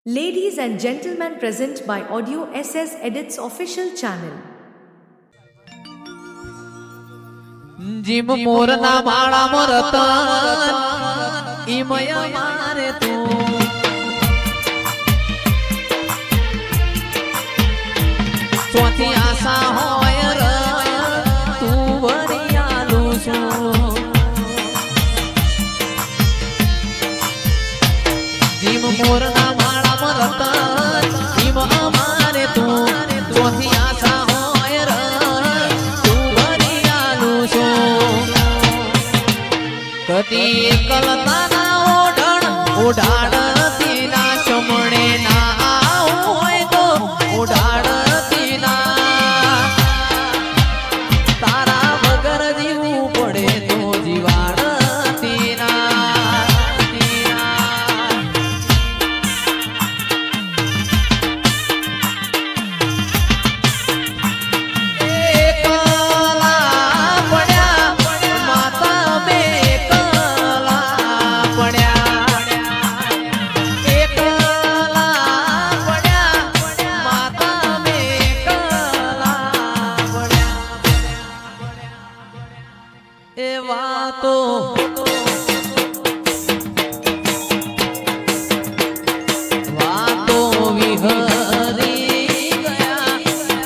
Ladies and gentlemen, present by Audio SS Edits official channel. Gym મોરના માળા મરતા ઈમય મારે તું ચોથી આશા હોય ર તું વરિયાલું છું જીમ મોરના માળા મરતા ઈમ અમારે તું ચોથી આશા હોય ર કદી કલતાના ઓઢાડતી ના શમણે ના હોય તો ઓઢાડતી ના તારા વગર જીવવું પડે તો જીવાડતી ના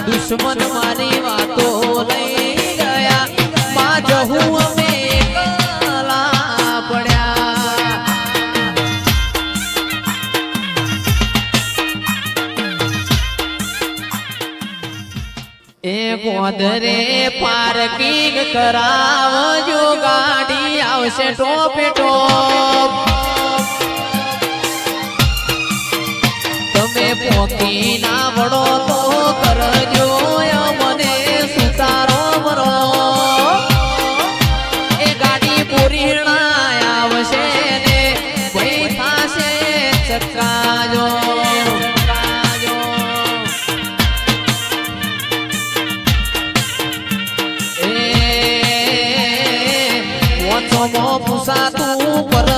દુશ્મન મારી વાતો લઈ ગયા માં જહું અમે કલા પડ્યા એ ગોદરે પાર્કિંગ કરાવજો ગાડી આવશે ટોપે ટોપ તમે પોકી ના વડો તો કરજો મને સુતારો મરો એ ગાડી પૂરીણા આવશે ને ભાઈ થાશે ચકાજો એ ઓછો પૂસાતું પર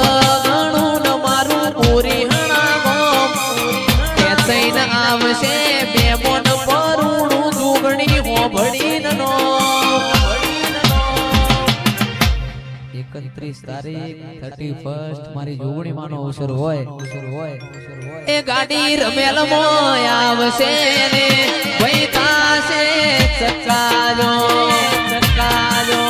ઘણું ન મારું પૂરીણા આવશે બે મોન પરુણું દુગણી હોભળી નો 31 તારીખ 31 મારી જોગણી માનો અવસર હોય એ ગાડી રમેલ મોય આવશે ને ભાઈ થાશે ચકાજો ચકાજો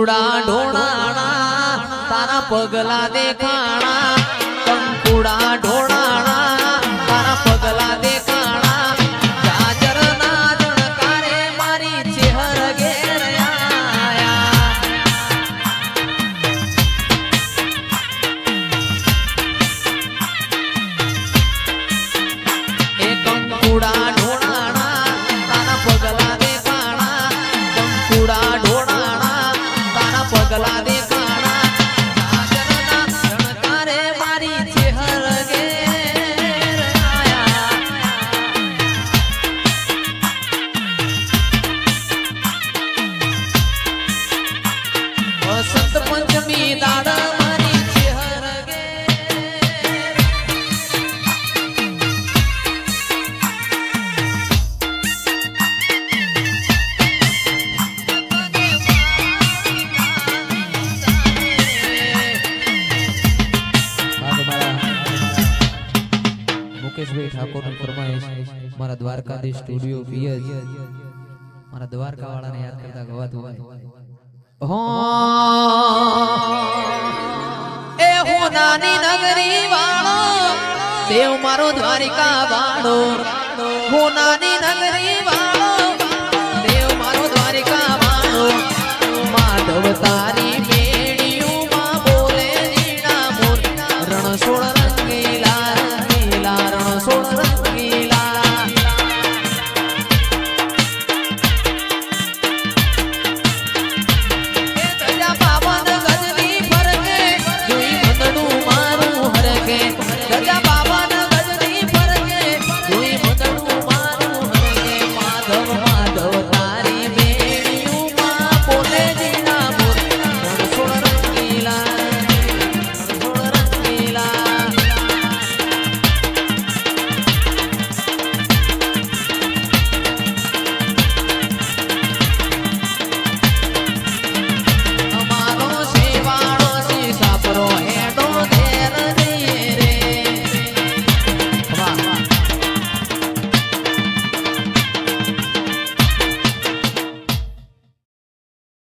કંકુડા ઢોળાણા તારા પગલા દેખાણા કંકુડા ઢોળાણા તારા પગલા દેખાણા જાજરના જણકારે મારી ચેહર ઘેર આયા એ કંકુડા ઢોળાણા તારા પગલા દેખાણા કંકુડા ઢોળાણા તારા પગલા દેખાણા જાજરના જણકારે મારી ચેહર ઘેર આયા વસંત પંચમી દાડ મારી ચેહર ઘેર મુકેશભાઈ ઠાકોરની ફરમાઈશ મારા દ્વારકાધીશ સ્ટુડિયો પીએચ મારા દ્વારકા વાળાને યાદ કરતા ગવાતું હોય એ હું નાની નગરી વાળો દેવ મારો દ્વારિકા વાળો હું નાની